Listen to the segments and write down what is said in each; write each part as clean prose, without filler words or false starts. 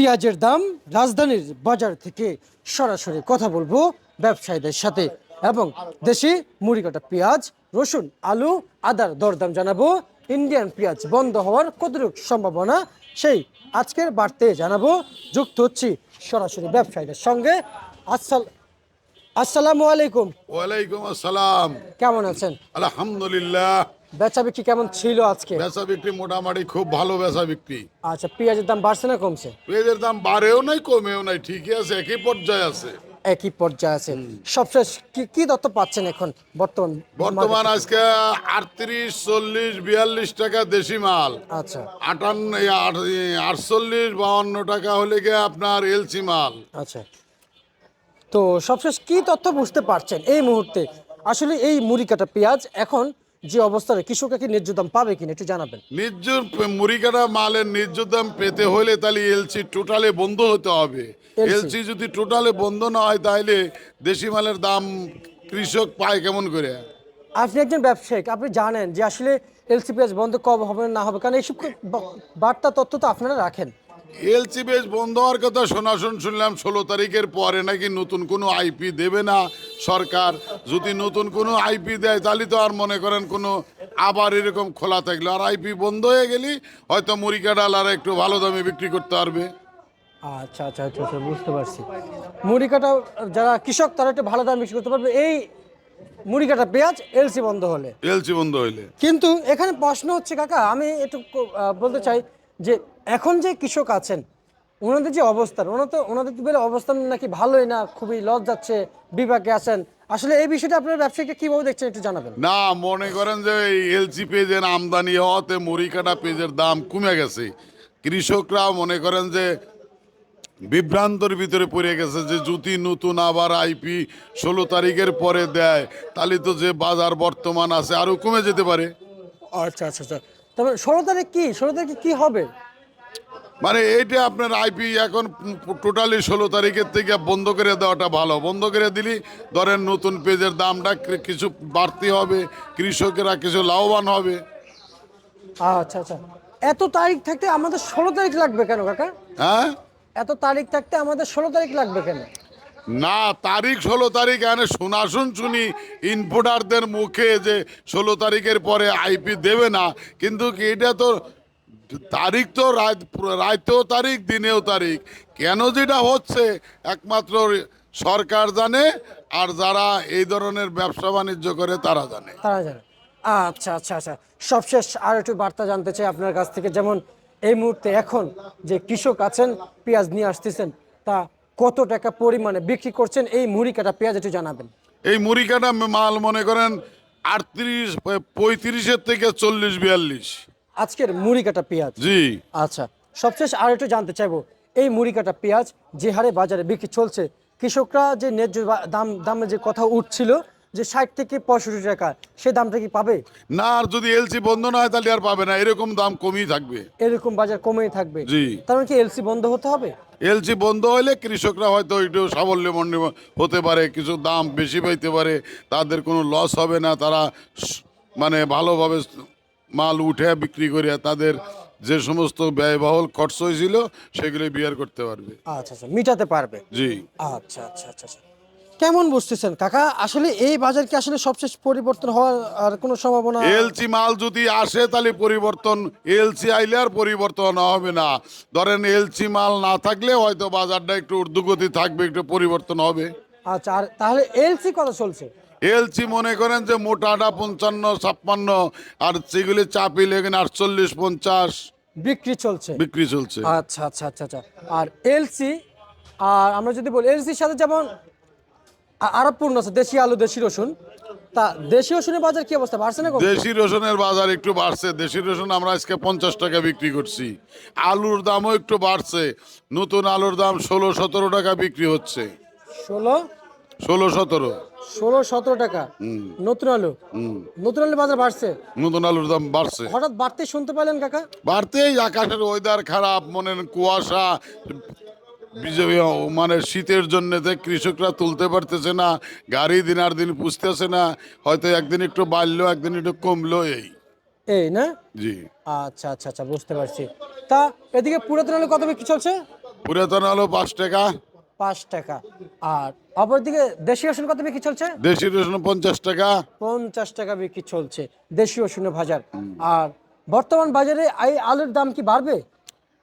পেঁয়াজের দাম রাজধানীর বাজার থেকে সরাসরি কথা বলবো ব্যবসায়ীদের সাথে এবং দেশি মুড়ি কাটা পেঁয়াজ রসুন আলু আদার দরদাম জানাবো ইন্ডিয়ান পেঁয়াজ বন্ধ হওয়ার কতটুকু সম্ভাবনা সেই আজকের বার্তে জানাবো যুক্ত হচ্ছি সরাসরি ব্যবসায়ীদের সঙ্গে। আসসালামু আলাইকুম। ওয়ালাইকুম আসসালাম। কেমন আছেন? আলহামদুলিল্লাহ। বেচা বিক্রি কেমন ছিল আজকে? বেচা বিক্রি মোটামুটি খুব ভালো বেচা বিক্রি। আচ্ছা, পেঁয়াজের দাম বাড়ছে না কমছে? পেঁয়াজের দাম বাড়েও নাই কমেও নাই, ঠিকই আছে, একই পর্যায়ে আছে। একই পর্যায়ে আছে। সবশেষ কি কি তথ্য পাচ্ছেন এখন বর্তমান আজকে 38, 40, 42 টাকা দেশি মাল। আচ্ছা 48, 52 টাকা হলে গিয়ে আপনার এলসি মাল। আচ্ছা, তো সবশেষ কি তথ্য বুঝতে পারছেন এই মুহূর্তে? আসলে এই মুড়ি কাটা পেঁয়াজ এখন যে অবস্থায় কৃষকরা কি ন্যায্য দাম পাবে কিনা একটু জানাবেন। ন্যায্য মুড়ি কাটা মালের ন্যায্য দাম পেতে হলে তাহলে এলসি টোটালে বন্ধ হতে হবে। এলসি যদি টোটালে বন্ধ না হয় তাহলে দেশি মালের দাম কৃষক পায় কেমন করে? আপনি একজন ব্যবসায়িক, আপনি জানেন যে আসলে এলসি পেঁয়াজ বন্ধ কবে হবে না হবে, কারণ এইসব বার্তা তথ্য তো আপনারা রাখেন। এলসি বেশ বন্ধ হওয়ার কথা শুনলাম 16 তারিখের পরে নাকি নতুন কোনো আইপি দেবে না সরকার। যদি নতুন কোনো আইপি দেয় তাহলে তো আর মনে করেন কোনো আবার এরকম খোলা থাকলো, আর আইপি বন্ধ হয়ে গেলে হয়তো মুড়ি কাঁঠাল আর একটু ভালো দামে বিক্রি করতে পারবে। আচ্ছা আচ্ছা আচ্ছা আচ্ছা, বুঝতে পারছি। মুড়ি কাটা যারা কৃষক তারা একটু ভালো দাম বিক্রি করতে পারবে এই মুড়ি কাটা পেঁয়াজ এলসি বন্ধ হলে। এলসি বন্ধ হইলে কিন্তু এখানে প্রশ্ন হচ্ছে কাকা, আমি একটু বলতে চাই যে এখন যে কৃষক আছেন ওনাদের যে অবস্থান, ওনাদের বেলা অবস্থান নাকি ভালোই না, খুবই লস যাচ্ছে, বিপাকে আছেন। আসলে এই বিষয়টা আপনার ব্যবসায়ীকে কিভাবে দেখছেন একটু জানাবেন। না, মনে করেন যে এই এলসি পেঁয়াজের আমদানি হওয়াতে মুড়ি কাটা পেঁয়াজের দাম কমে গেছে। কৃষকরা মনে করেন যে বিভ্রান্তর ভিতরে পড়ে গেছে যে যদি নতুন আবার আইপি 16 তারিখের পরে দেয় তাহলে তো যে বাজার বর্তমান আছে আরো কমে যেতে পারে। আচ্ছা আচ্ছা আচ্ছা, তবে 16 তারিখে কি হবে? মানে এইটা আপনার আইপি এখন টোটালি 16 তারিখের থেকে বন্ধ করে দেওয়াটা ভালো। বন্ধ করে দিলি ধরেন নতুন পেঁয়াজের দামটা কিছু বাড়তি হবে, কৃষকেরা কিছু লাভবান হবে। আচ্ছা আচ্ছা, এত তারিখ থাকতে আমাদের 16 তারিখ লাগবে কেন কাকা? হ্যাঁ, এত তারিখ থাকতে আমাদের 16 তারিখ লাগবে কেন? না, তারিখ 16 তারিখ এনে শুনি ইনপুটারদের মুখে যে 16 তারিখের পরে আইপি দেবে না, কিন্তু এটা তো তারিখ তো রাতেও তারিখ দিনেও তারিখ। কেন যেটা হচ্ছে একমাত্র সরকার জানে, আর যারা এই ধরনের ব্যবসা বাণিজ্য করে তারা জানে। আচ্ছা আচ্ছা আচ্ছা, সবশেষ আর একটু বার্তা জানতে চাই আপনার কাছ থেকে। যেমন এই মুহূর্তে এখন যে কৃষক আছেন পেঁয়াজ নিয়ে আসতেছেন, তা কত টাকা পরিমাণে বিক্রি করছেন এই মুড়ি কাটা পেঁয়াজ একটু জানাবেন। এই মুড়ি কাটা মাল মনে করেন 38, 35 থেকে 40, 42 আজকের মুড়ি কাটা পেঁয়াজ। জি। আচ্ছা, সবশেষ আর একটু জানতে চাইবো এই মুড়ি কাটা পেঁয়াজ যে হারে বাজারে বিক্রি চলছে, কৃষকরা যে ন্যায্য দামে যে কথা উঠছিল যে 60 থেকে 65 টাকা, সেই দামটা কি পাবে? না, আর যদি এলসি বন্ধ না হয় তাহলে আর পাবে না, এরকম দাম কমই থাকবে। এরকম বাজার কমেই থাকবে? জি। তার মানে কি এলসি বন্ধ হতে হবে? এলসি বন্ধ হলে কৃষকরা হয়তো একটু সাবল্যমণ্ড হতে পারে, কিছু দাম বেশি পাইতে পারে, তাদের কোনো লস হবে না, তারা মানে ভালোভাবে মাল উঠে বিক্রি করে তাদের যে সমস্ত ব্যয়বহুল খরচ হয়েছিল সেগুলো বিয়ার করতে পারবে। আচ্ছা আচ্ছা, মিটাতে পারবে। জি। আচ্ছা আচ্ছা আচ্ছা আচ্ছা, কেমন বুঝতেছেন কাকা? আসলে এই বাজার কি আসলে সবশেষ পরিবর্তন হওয়ার আর কোনো সম্ভাবনা? এলসি মাল যদি আসে তাহলে পরিবর্তন, এলসি আইলে আর পরিবর্তন হবে না। ধরেন এলসি মাল না থাকলে হয়তো বাজারটা একটু ঊর্ধ্বগতি থাকবে, একটু পরিবর্তন হবে। আচ্ছা, আর তাহলে এলসি কত চলছে? এলসি মনে করেন যে মোটাটা 55, 56, আর সেগুলি চাপিলে এখানে 48, 50 বিক্রি চলছে। বিক্রি চলছে। আচ্ছা আচ্ছা আচ্ছা আচ্ছা, আর এলসি, আর আমরা যদি বলি এলসির সাথে যেমন আরব পণ্য আছে, দেশি আলু, দেশি রসুন, তা দেশি রসুনের বাজার কি অবস্থা, বাড়ছে না কমছে? দেশি রসুনের বাজার একটু বাড়ছে। দেশি রসুন আমরা আজকে 50 টাকা বিক্রি করছি। আলুর দামও একটু বাড়ছে, নতুন আলুর দাম 16-17 টাকা বিক্রি হচ্ছে। 16-17 টাকা নতুন আলু। নতুন আলুর বাজার বাড়ছে, নতুন আলুর দাম বাড়ছে। হঠাৎ বাড়তে শুনতে পেলেন কাকা? বাড়তেই আকাশের ওয়েদার খারাপ, মনে কুয়াশা, মানে শীতের জন্য কৃষকরা তুলতে পারতেছে না, গাড়ি দিনার দিন পুষতেছে না, হয়তো একদিন একটু বাড়লো একদিন একটু কমলো, এই না? জি। আচ্ছা আচ্ছা আচ্ছা, বুঝতে পারছি। তা এদিকে পুরাতন আলু কত বিক্রি চলছে? পুরাতন আলু 5 টাকা, 5 টাকা। আর অপরদিকে দেশি রসুন কত বিক্রি চলছে? দেশি রসুন 50 টাকা। 50 টাকা বিক্রি চলছে দেশি রসুনের বাজার। আর বর্তমান বাজারে এই আলুর দাম কি বাড়বে?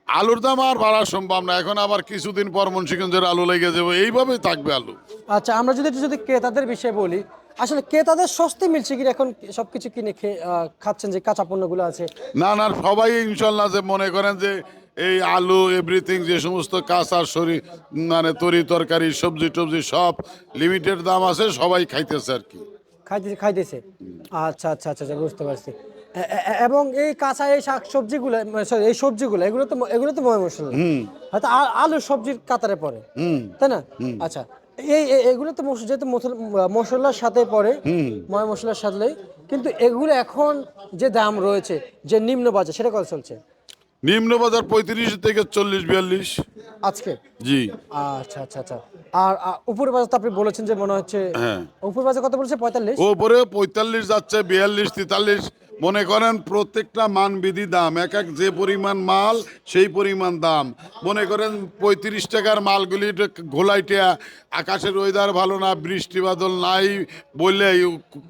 আলুর দাম আর বাড়া সম্ভব না, এখন আবার কিছুদিন পর মুন্সিগঞ্জের আলু লেগে যাবে, এইভাবেই থাকবে আলু। আচ্ছা, আমরা যদি ক্রেতাদের বিষয়ে বলি, আসলে ক্রেতাদের স্বস্তি মিলছে কি এখন সবকিছু কিনে খাচ্ছেন যে কাঁচা পণ্যগুলো আছে? না না, সবাই ইনশাল্লাহ যে মনে করেন যে এই আলু এভরিথিং যে সমস্ত কাঁচা শরীর মানে তরি তরকারি সবজি টবজি সব লিমিটেড দাম আছে, সবাই খাইতেছে আর কি। খাইতেছে। আচ্ছা আচ্ছা আচ্ছা আচ্ছা, বুঝতে পারছি। এবং এই কাঁচা এই শাক সবজিগুলো, সরি এই সবজিগুলো, এগুলো তো ময় মশলা, হয়তো আলু সবজির কাতারে পড়ে, তাই না? আচ্ছা, এগুলো তো যেহেতু মশলার সাথে পড়ে, ময় মশলার সাথে, কিন্তু এগুলো এখন যে দাম রয়েছে, যে নিম্ন বাজার, সেটা কত চলছে নিম্ন বাজার 35 থেকে 40-42। আজকে? জি আচ্ছা আচ্ছা আচ্ছা। আর উপরের বাজার তো আপনি বলেছেন যে মনে হচ্ছে, হ্যাঁ, উপর বাজার কত বলছে? 45? ওপরে 45 যাচ্ছে, 42, 43। মনে করেন প্রত্যেকটা মানবিধি দাম, এক এক যে পরিমাণ মাল সেই পরিমাণ দাম। মনে করেন 35 টাকার মালগুলি ঘোলাইটিয়া, আকাশের ওয়েদার ভালো না, বৃষ্টি বাদল নাই বললে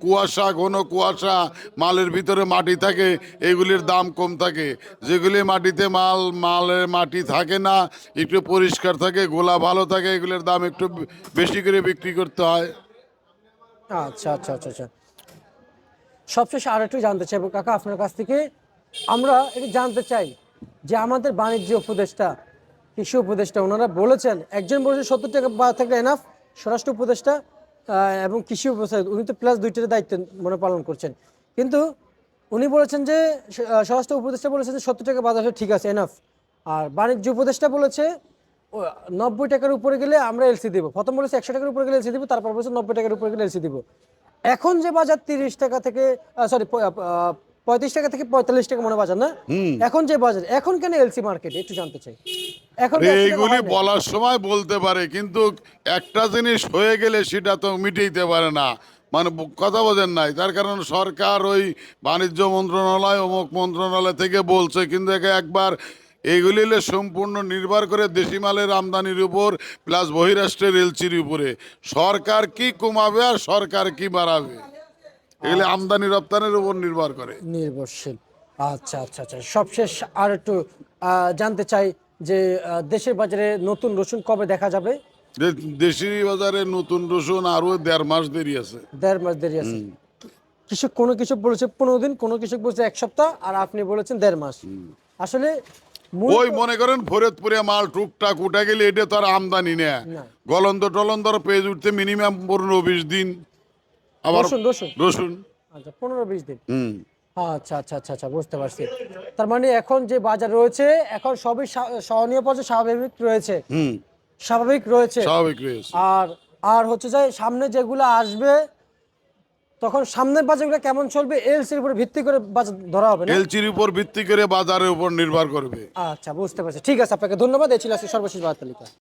কুয়াশা, ঘন কুয়াশা, মালের ভিতরে মাটি থাকে, এগুলির দাম কম থাকে। যেগুলি মাটিতে মালের মাটি থাকে না, একটু পরিষ্কার থাকে, গোলা ভালো থাকে, এগুলির দাম একটু বেশি করে বিক্রি করতে হয়। আচ্ছা আচ্ছা আচ্ছা আচ্ছা। সবশেষে আর একটু জানতে চাইবো কাকা আপনার কাছ থেকে, আমরা একটু জানতে চাই যে আমাদের বাণিজ্য উপদেষ্টা, কৃষি উপদেষ্টা, ওনারা বলেছেন, একজন বলেছেন 70 টাকা থাকলে এনাফ, স্বরাষ্ট্র উপদেষ্টা এবং কৃষি উপদেষ্টা, উনি তো প্লাস দুইটার দায়িত্ব মনে পালন করছেন, কিন্তু উনি বলেছেন যে স্বরাষ্ট্র উপদেষ্টা বলেছেন যে 70 টাকা বাজার ঠিক আছে, এনাফ। আর বাণিজ্য উপদেষ্টা বলেছে 90 টাকার উপরে গেলে আমরা এলসি দিব। প্রথম বলেছে 100 টাকার উপরে গেলে এলসি দিব, তারপর বলেছে 90 টাকার উপরে গেলে এলসি দিব। এখন যে বাজার 30 টাকা থেকে, সরি 35 টাকা থেকে 45 টাকা মনে বাজার না, এখন যে বাজার, এখন কেন এলসি মার্কেটে একটু জানতে চাই। এখন কি 80 টাকা এইগুলি হয় না? বলার সময় বলতে পারে, কিন্তু একটা জিনিস হয়ে গেলে সেটা তো মিটাইতে পারে না, মানে কথা বোঝেন নাই। তার কারণ সরকার ওই বাণিজ্য মন্ত্রণালয় অমুক মন্ত্রণালয় থেকে বলছে, কিন্তু একবার এইগুলি সম্পূর্ণ নির্ভর করে দেশি মালের আমদানির উপর প্লাস বহিরাষ্ট্রের এলচির উপরে। সরকার কি কমাবে আর সরকার কি বাড়াবে, এগুলি আমদানি রপ্তানির উপর নির্ভর করে। নির্ভরশীল। আচ্ছা আচ্ছা আচ্ছা, সবশেষ আর একটু জানতে চাই যে দেশের বাজারে নতুন রসুন কবে দেখা যাবে? দেশি বাজারে নতুন রসুন আরো 1.5 মাস দেরি আছে। 1.5 মাস দেরি আছে। কোনো কৃষক বলেছে 15 দিন, কোনো কৃষক বলেছে 1 সপ্তাহ, আর আপনি বলেছেন 1.5 মাস। আসলে ওই মনে করেন ফরিদপুরে মাল টুকটাক উঠে গেলে এটা তো আর আমদানি না, না। গলন্দ টলন্দর পেজ উঠতে মিনিমাম 15-20 দিন। আবার রসুন রসুন রসুন আচ্ছা 15-20 দিন। হুম আচ্ছা আচ্ছা আচ্ছা আচ্ছা, বুঝতে পারছি। তার মানে এখন যে বাজার রয়েছে, এখন সবই সহনীয় পর্যায়ে স্বাভাবিক রয়েছে, হুম স্বাভাবিক রয়েছে। স্বাভাবিক রয়েছে। আর আর হচ্ছে যে সামনে যেগুলো আসবে, তখন সামনের বাজারগুলো কেমন চলবে এলসির উপর ভিত্তি করে বাজার ধরা হবে না? এলচির উপর ভিত্তি করে বাজারের উপর নির্ভর করবে। আচ্ছা, বুঝতে পারছি। ঠিক আছে, আপনাকে ধন্যবাদ। এই ছিল আজকে সর্বশেষ বাজার তালিকা।